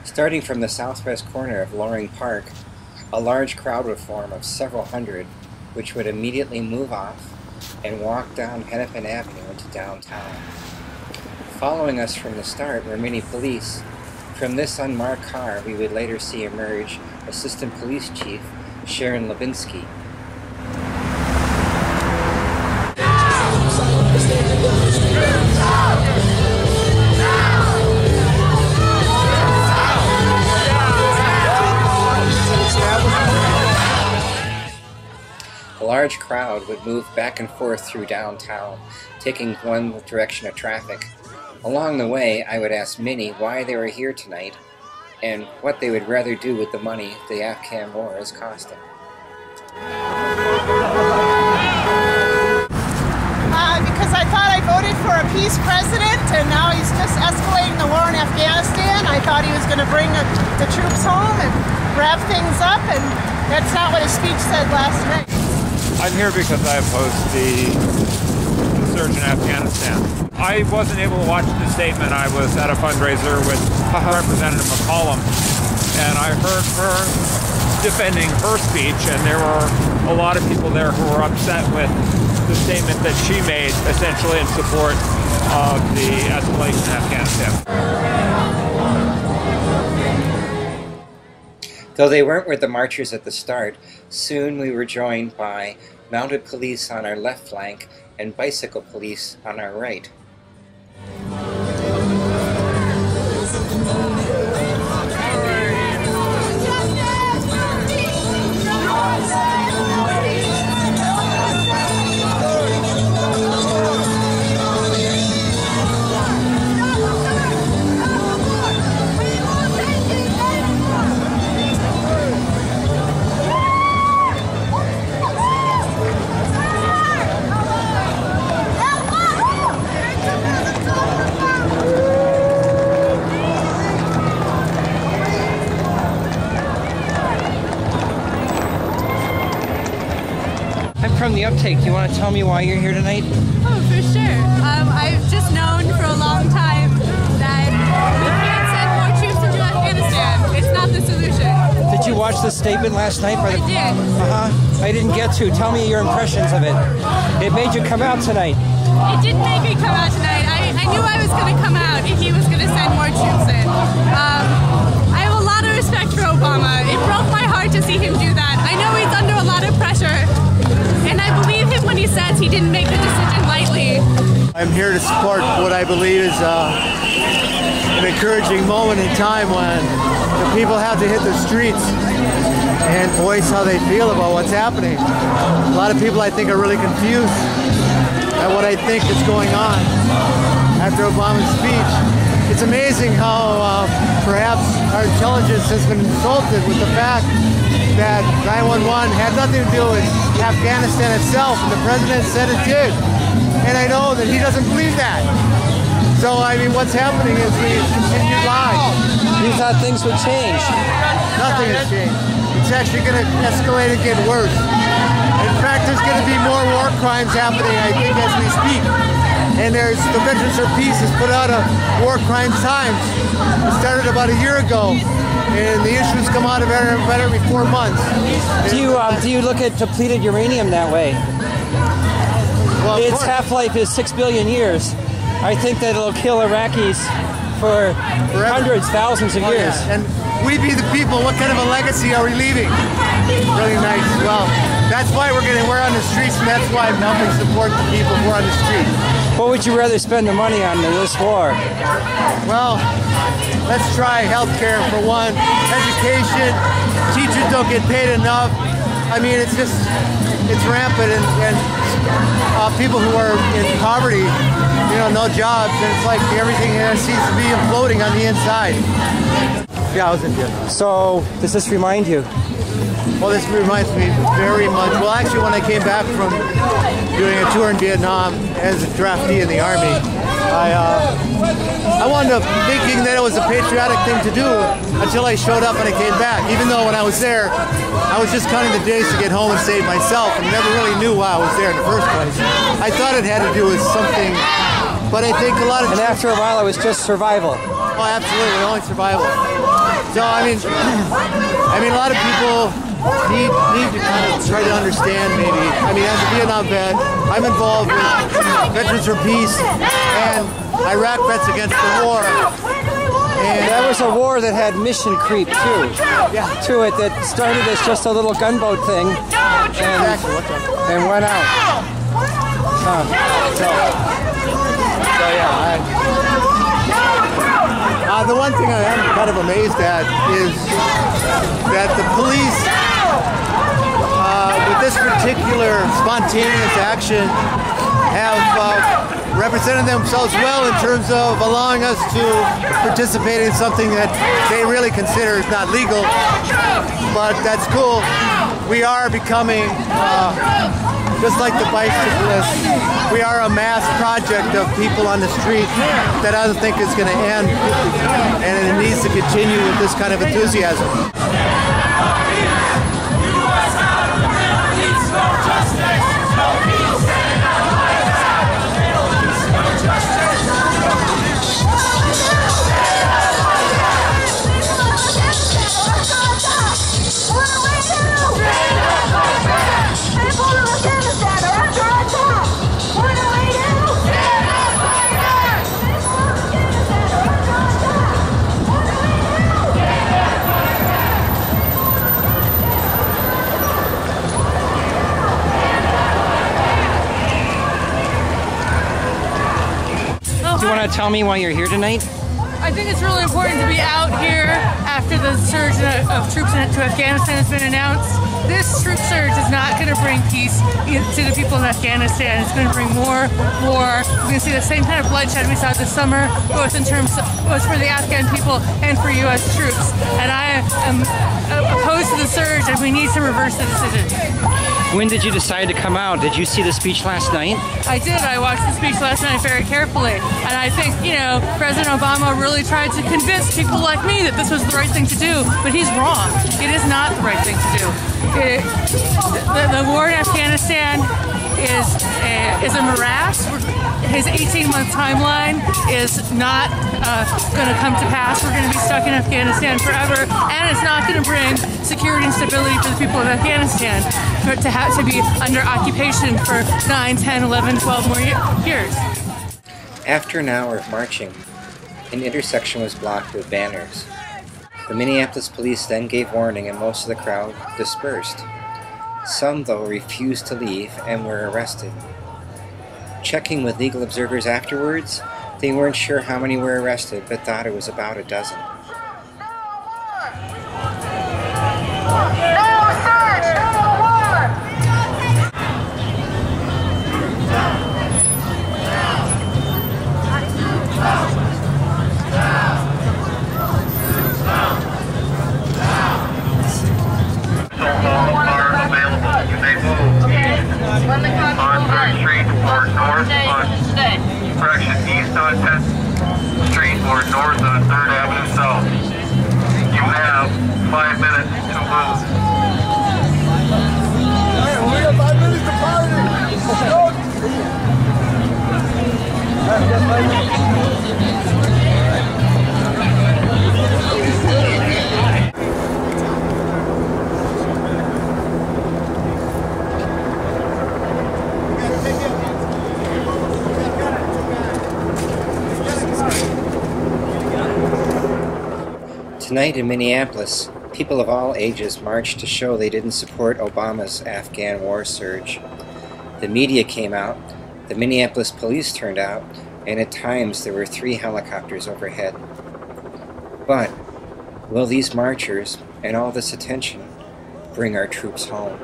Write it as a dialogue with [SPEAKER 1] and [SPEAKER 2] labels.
[SPEAKER 1] Starting from the southwest corner of Loring Park, a large crowd would form of several hundred, which would immediately move off and walk down Hennepin Avenue into downtown. Following us from the start were many police. From this unmarked car, we would later see emerge Assistant Police Chief Sharon Levinsky. A large crowd would move back and forth through downtown, taking one direction of traffic. Along the way, I would ask many why they were here tonight and what they would rather do with the money the Afghan war is costing.
[SPEAKER 2] Because I thought I voted for a peace president, and now he's just escalating the war in Afghanistan. I thought he was going to bring the troops home and wrap things up, and that's not what his speech said last night.
[SPEAKER 3] I'm here because I oppose the surge in Afghanistan. I wasn't able to watch the statement. I was at a fundraiser with Representative McCollum, and I heard her defending her speech, and there were a lot of people there who were upset with the statement that she made, essentially in support of the escalation in Afghanistan.
[SPEAKER 1] Though they weren't with the marchers at the start, soon we were joined by mounted police on our left flank and bicycle police on our right. From the uptake, do you want to tell me why you're here tonight?
[SPEAKER 4] Oh, for sure. I've just known for a long time that we can't send more troops into Afghanistan. It's not the solution.
[SPEAKER 1] Did you watch the statement last night?
[SPEAKER 4] I did.
[SPEAKER 1] I didn't get to. Tell me your impressions of it. It made you come out tonight.
[SPEAKER 4] It didn't make me come out tonight. I knew I was going to come out if he was going to send more troops in. I have a lot of respect for Obama. It broke my heart to see him do that. I know he's under a lot of pressure. And I believe him when he says he didn't make the decision lightly.
[SPEAKER 5] I'm here to support what I believe is an encouraging moment in time when the people have to hit the streets and voice how they feel about what's happening. A lot of people, I think, are really confused at what I think is going on after Obama's speech. It's amazing how perhaps our intelligence has been insulted with the fact that 911 had nothing to do with Afghanistan itself, and the president said it did. And I know that he doesn't believe that. So, I mean, what's happening is we continue lies.
[SPEAKER 1] You thought things would change.
[SPEAKER 5] Nothing has changed. It's actually going to escalate and get worse. In fact, there's going to be more war crimes happening, I think, as we speak. And there's the Veterans for Peace has put out a War Crimes Times. It started about a year ago. And the issues come out of every 4 months.
[SPEAKER 1] Do you look at depleted uranium that way?
[SPEAKER 5] Well,
[SPEAKER 1] its half-life is 6 billion years. I think that it'll kill Iraqis for hundreds, thousands of years.
[SPEAKER 5] Yeah. And we be the people. What kind of a legacy are we leaving? Really nice. Well, that's why we're on the streets, and that's why I'm helping support the people who are on the street.
[SPEAKER 1] What would you rather spend the money on in this war?
[SPEAKER 5] Well, let's try healthcare for one, education. Teachers don't get paid enough. I mean, it's rampant, and people who are in poverty, no jobs, and it's like everything here seems to be imploding on the inside. Yeah, I was in Vietnam.
[SPEAKER 1] So, does this remind you?
[SPEAKER 5] Well, this reminds me very much. Well, actually, when I came back from doing a tour in Vietnam as a draftee in the Army, I wound up thinking that it was a patriotic thing to do until I showed up and I came back. Even though when I was there, I was just counting the days to get home and save myself, and never really knew why I was there in the first place. I thought it had to do with something, but I think a lot of...
[SPEAKER 1] And after a while, it was just survival.
[SPEAKER 5] Oh, absolutely, only survival. So I mean, a lot of people need to kind of try to understand maybe. I mean, as a Vietnam vet, I'm involved with Veterans for Peace and Iraq Vets Against the War. And
[SPEAKER 6] that was a war that had mission creep too.
[SPEAKER 5] Yeah.
[SPEAKER 6] To it that started as just a little gunboat thing and went out.
[SPEAKER 5] So yeah. The one thing I am kind of amazed at is that the police, with this particular spontaneous action, have represented themselves well in terms of allowing us to participate in something that they really consider is not legal. But that's cool. We are becoming, just like the bicyclists, we are a mass project of people on the street that I don't think is going to end, and it needs to continue with this kind of enthusiasm.
[SPEAKER 6] Do you want to tell me why you're here tonight?
[SPEAKER 4] I think it's really important to be out here after the surge of troops into Afghanistan has been announced. This troop surge is not going to bring peace to the people in Afghanistan. It's going to bring more war. We're going to see the same kind of bloodshed we saw this summer, both for the Afghan people and for U.S. troops. And I am opposed to the surge, and we need to reverse the decision.
[SPEAKER 6] When did you decide to come out? Did you see the speech last night?
[SPEAKER 4] I did. I watched the speech last night very carefully. And I think, President Obama really tried to convince people like me that this was the right thing to do, but he's wrong. It is not the right thing to do. The war in Afghanistan is a morass. His 18-month timeline is not going to come to pass. We're going to be stuck in Afghanistan forever, and it's not going to bring security and stability for the people of Afghanistan to be under occupation for 9, 10, 11, 12 more years.
[SPEAKER 1] After an hour of marching, an intersection was blocked with banners. The Minneapolis police then gave warning and most of the crowd dispersed. Some, though, refused to leave and were arrested. Checking with legal observers afterwards, they weren't sure how many were arrested, but thought it was about a dozen.
[SPEAKER 7] East on 10th Street or north on 3rd Avenue South. You have 5 minutes to move.
[SPEAKER 8] We got 5 minutes to
[SPEAKER 1] Tonight in Minneapolis, people of all ages marched to show they didn't support Obama's Afghan war surge. The media came out, the Minneapolis police turned out, and at times there were 3 helicopters overhead. But will these marchers and all this attention bring our troops home?